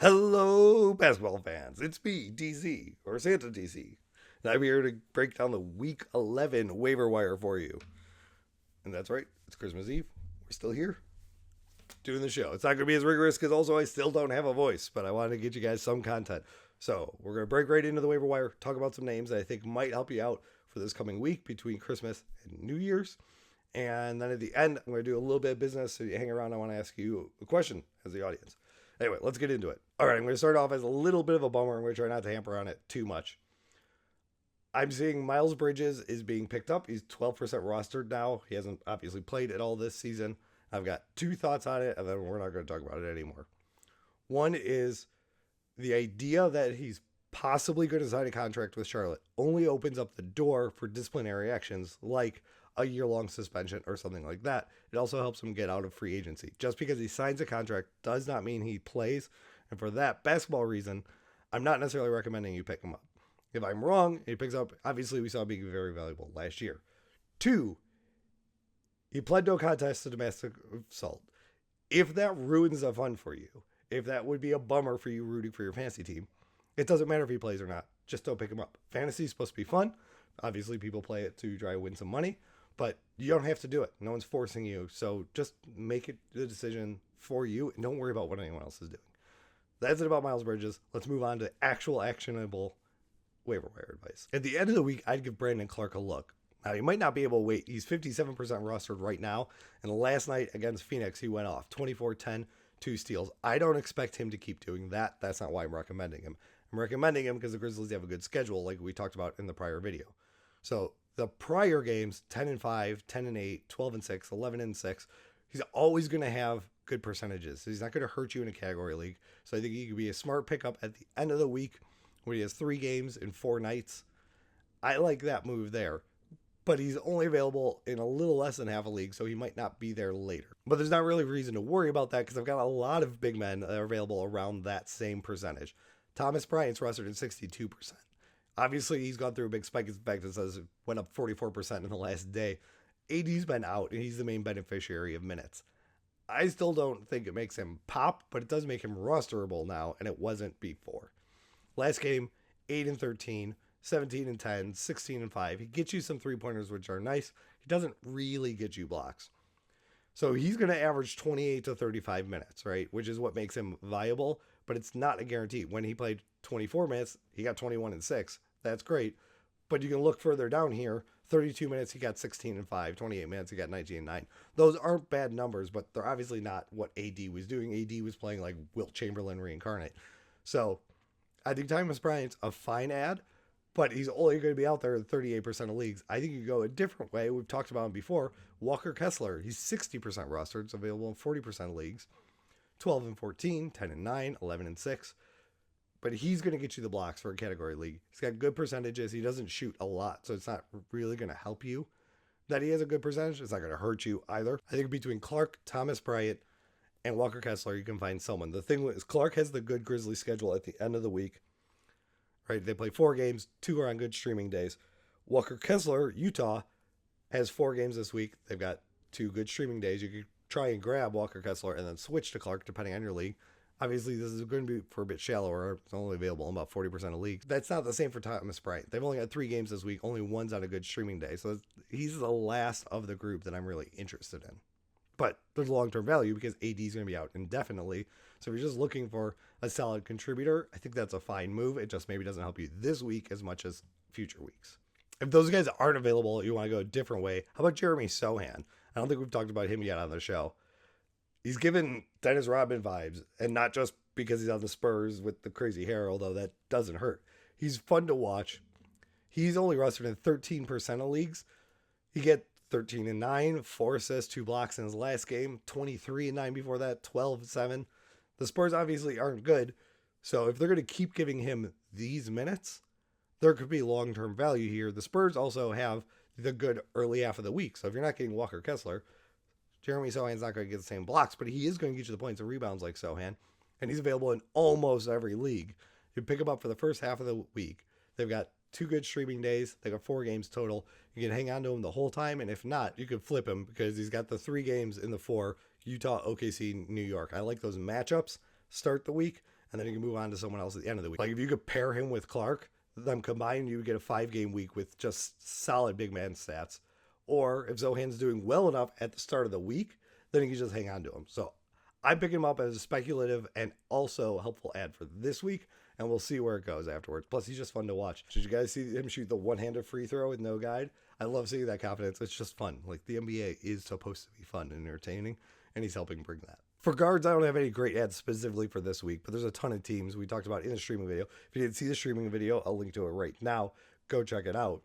Hello, basketball fans. It's me, DZ, or Santa DC. And I'm here to break down the Week 11 waiver wire for you. And that's right, it's Christmas Eve. We're still here doing the show. It's not going to be as rigorous because also I still don't have a voice, but I wanted to get you guys some content. So we're going to break right into the waiver wire, talk about some names that I think might help you out for this coming week between Christmas and New Year's. And then at the end, I'm going to do a little bit of business. So you hang around, I want to ask you a question as the audience. Anyway, let's get into it. All right, I'm going to start off as a little bit of a bummer. I'm going to try not to hamper on it too much. I'm seeing Miles Bridges is being picked up. He's 12% rostered now. He hasn't obviously played at all this season. I've got two thoughts on it, and then we're not going to talk about it anymore. One is the idea that he's possibly going to sign a contract with Charlotte only opens up the door for disciplinary actions like a year-long suspension or something like that. It also helps him get out of free agency. Just because he signs a contract does not mean he plays. And for that basketball reason, I'm not necessarily recommending you pick him up. If I'm wrong, he picks up, obviously we saw him being very valuable last year. Two, he pled no contest to domestic assault. If that ruins the fun for you, if that would be a bummer for you rooting for your fantasy team, it doesn't matter if he plays or not. Just don't pick him up. Fantasy is supposed to be fun. Obviously, people play it to try to win some money, but you don't have to do it. No one's forcing you. So just make it the decision for you and don't worry about what anyone else is doing. That's it about Miles Bridges. Let's move on to actual actionable waiver wire advice. At the end of the week, I'd give Brandon Clark a look. Now, he might not be able to wait. He's 57% rostered right now. And last night against Phoenix, he went off 24-10, 2 steals. I don't expect him to keep doing that. That's not why I'm recommending him. I'm recommending him because the Grizzlies have a good schedule, like we talked about in the prior video. So the prior games, 10-5, 10-8, 12-6, 11-6, he's always going to have good percentages. He's not going to hurt you in a category league. So I think he could be a smart pickup at the end of the week when he has 3 games in 4 nights. I like that move there. But he's only available in a little less than half a league, so he might not be there later. But there's not really reason to worry about that because I've got a lot of big men that are available around that same percentage. Thomas Bryant's rostered at 62%. Obviously, he's gone through a big spike. In fact, it says it went up 44% in the last day. AD's been out, and he's the main beneficiary of minutes. I still don't think it makes him pop, but it does make him rosterable now, and it wasn't before. Last game, 8-13. 17-10, 16-5. He gets you some 3-pointers, which are nice. He doesn't really get you blocks. So he's going to average 28 to 35 minutes, right? Which is what makes him viable, but it's not a guarantee. When he played 24 minutes, he got 21-6. That's great. But you can look further down here. 32 minutes, he got 16-5. 28 minutes, he got 19-9. Those aren't bad numbers, but they're obviously not what AD was doing. AD was playing like Wilt Chamberlain reincarnate. So I think Thomas Bryant's a fine ad, but he's only going to be out there in 38% of leagues. I think you go a different way. We've talked about him before. Walker Kessler, he's 60% rostered. It's available in 40% of leagues. 12-14, 10-9, 11-6. But he's going to get you the blocks for a category league. He's got good percentages. He doesn't shoot a lot, so it's not really going to help you. That he has a good percentage, it's not going to hurt you either. I think between Clark, Thomas Bryant, and Walker Kessler, you can find someone. The thing is, Clark has the good Grizzly schedule at the end of the week. Right, they play 4 games, 2 are on good streaming days. Walker Kessler, Utah, has 4 games this week. They've got 2 good streaming days. You could try and grab Walker Kessler and then switch to Clark depending on your league. Obviously, this is going to be for a bit shallower. It's only available in about 40% of leagues. That's not the same for Thomas Bryant. They've only got 3 games this week. Only one's on a good streaming day. So he's the last of the group that I'm really interested in. But there's long-term value because AD is going to be out indefinitely. So if you're just looking for a solid contributor, I think that's a fine move. It just maybe doesn't help you this week as much as future weeks. If those guys aren't available, you want to go a different way. How about Jeremy Sohan? I don't think we've talked about him yet on the show. He's given Dennis Rodman vibes, and not just because he's on the Spurs with the crazy hair, although that doesn't hurt. He's fun to watch. He's only rostered in 13% of leagues. He get 13-9, 4 assists, 2 blocks in his last game, 23-9 before that, 12-7. The Spurs obviously aren't good, so if they're going to keep giving him these minutes, there could be long-term value here. The Spurs also have the good early half of the week, so if you're not getting Walker Kessler, Jeremy Sohan's not going to get the same blocks, but he is going to get you the points and rebounds like Sohan, and he's available in almost every league. You pick him up for the first half of the week. They've got 2 good streaming days. They got 4 games total. You can hang on to him the whole time, and if not, you can flip him because he's got the 3 games in the 4, Utah, OKC, New York. I like those matchups. Start the week, and then you can move on to someone else at the end of the week. Like if you could pair him with Clark, them combined, you would get a 5-game week with just solid big man stats. Or if Sohan's doing well enough at the start of the week, then you can just hang on to him. So I'm picking him up as a speculative and also helpful ad for this week, and we'll see where it goes afterwards. Plus, he's just fun to watch. Did you guys see him shoot the one-handed free throw with no guide? I love seeing that confidence. It's just fun. Like, the NBA is supposed to be fun and entertaining, and he's helping bring that. For guards, I don't have any great ads specifically for this week, but there's a ton of teams we talked about in the streaming video. If you didn't see the streaming video, I'll link to it right now. Go check it out.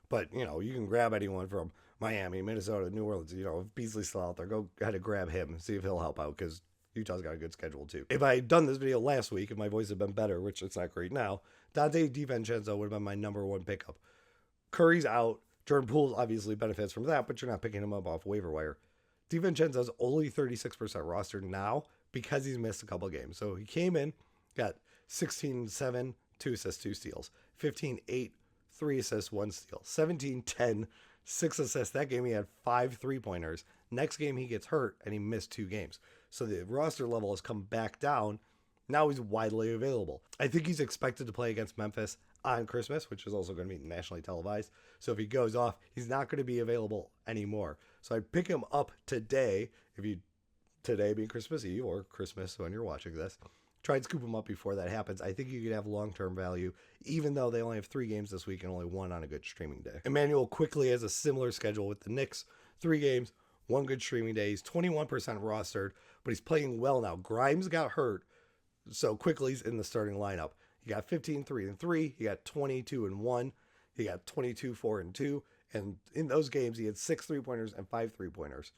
But, you know, you can grab anyone from Miami, Minnesota, New Orleans. You know, if Beasley's still out there, go ahead and grab him and see if he'll help out, because Utah's got a good schedule too. If I had done this video last week, if my voice had been better, which it's not great now, Dante DiVincenzo would have been my #1 pickup. Curry's out. Jordan Poole obviously benefits from that, but you're not picking him up off waiver wire. DiVincenzo's only 36% rostered now because he's missed a couple games. So he came in, got 16-7, 2 assists, 2 steals, 15-8, 3 assists, 1 steal, 17-10, 6 assists. That game he had 5 3-pointers. Next game he gets hurt and he missed 2 games. So the roster level has come back down. Now he's widely available. I think he's expected to play against Memphis on Christmas, which is also going to be nationally televised. So if he goes off, he's not going to be available anymore. So I'd pick him up today, today being Christmas Eve or Christmas when you're watching this. Try and scoop him up before that happens. I think you could have long-term value, even though they only have 3 games this week and only 1 on a good streaming day. Emmanuel quickly has a similar schedule with the Knicks. 3 games, 1 good streaming day. He's 21% rostered, but he's playing well now. Grimes got hurt, so quickly's in the starting lineup. He got 15-3-3. He got 22-1. He got 22-4-2. And in those games, he had 6 3-pointers and 5 3-pointers.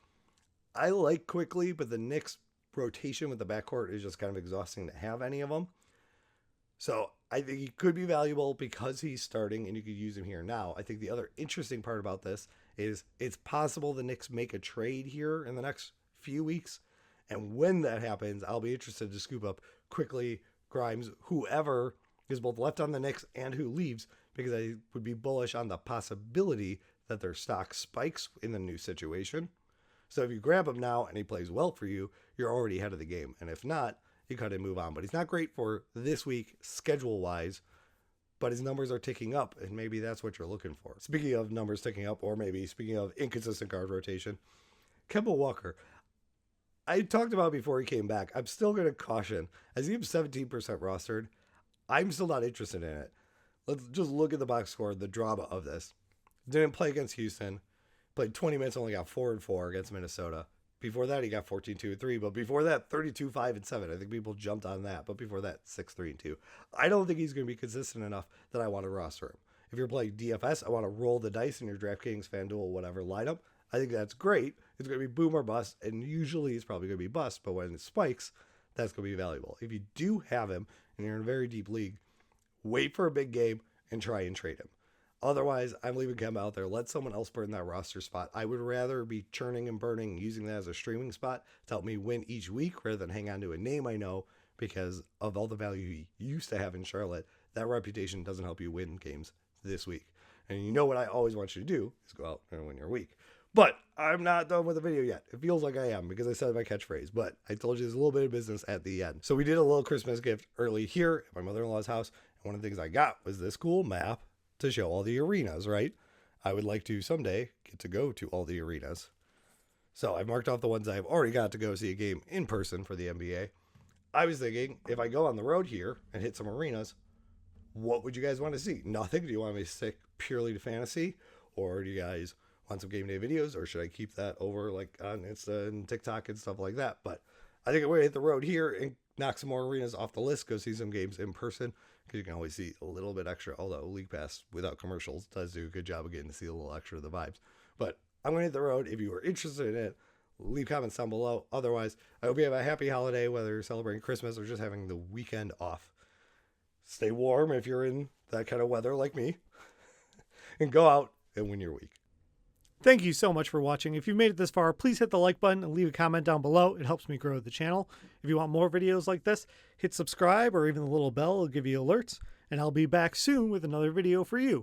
I like Quickly, but the Knicks rotation with the backcourt is just kind of exhausting to have any of them. So I think he could be valuable because he's starting and you could use him here now. I think the other interesting part about this is it's possible the Knicks make a trade here in the next few weeks. And when that happens, I'll be interested to scoop up Quickly, Grimes, whoever is both left on the Knicks and who leaves, because I would be bullish on the possibility that their stock spikes in the new situation. So if you grab him now and he plays well for you, you're already ahead of the game. And if not, you cut and move on. But he's not great for this week schedule-wise, but his numbers are ticking up, and maybe that's what you're looking for. Speaking of numbers ticking up, or maybe speaking of inconsistent guard rotation, Kemba Walker. I talked about before he came back. I'm still going to caution. As he has 17% rostered, I'm still not interested in it. Let's just look at the box score, the drama of this. Didn't play against Houston. Played 20 minutes, only got 4 and 4 against Minnesota. Before that, he got 14, 2 and 3. But before that, 32, 5 and 7. I think people jumped on that. But before that, 6, 3 and 2. I don't think he's going to be consistent enough that I want to roster him. If you're playing DFS, I want to roll the dice in your DraftKings, FanDuel, whatever lineup. I think that's great. It's going to be boom or bust, and usually it's probably going to be bust, but when it spikes, that's going to be valuable. If you do have him, and you're in a very deep league, wait for a big game and try and trade him. Otherwise, I'm leaving Kemba out there. Let someone else burn that roster spot. I would rather be churning and burning, using that as a streaming spot to help me win each week rather than hang on to a name I know, because of all the value he used to have in Charlotte. That reputation doesn't help you win games this week. And you know what I always want you to do is go out and win your week. But I'm not done with the video yet. It feels like I am because I said my catchphrase, but I told you there's a little bit of business at the end. So we did a little Christmas gift early here at my mother-in-law's house. And one of the things I got was this cool map to show all the arenas, right? I would like to someday get to go to all the arenas. So I marked off the ones I've already got to go see a game in person for the NBA. I was thinking, if I go on the road here and hit some arenas, what would you guys want to see? Nothing? Do you want me to stick purely to fantasy? Or do you guys want some game day videos? Or should I keep that over like on Insta and TikTok and stuff like that? But I think I'm going to hit the road here and knock some more arenas off the list. Go see some games in person, because you can always see a little bit extra. Although League Pass without commercials does do a good job of getting to see a little extra of the vibes. But I'm going to hit the road. If you are interested in it, leave comments down below. Otherwise, I hope you have a happy holiday, whether you're celebrating Christmas or just having the weekend off. Stay warm if you're in that kind of weather like me, and go out and win your week. Thank you so much for watching. If you made it this far, please hit the like button and leave a comment down below. It helps me grow the channel. If you want more videos like this, hit subscribe, or even the little bell will give you alerts, and I'll be back soon with another video for you.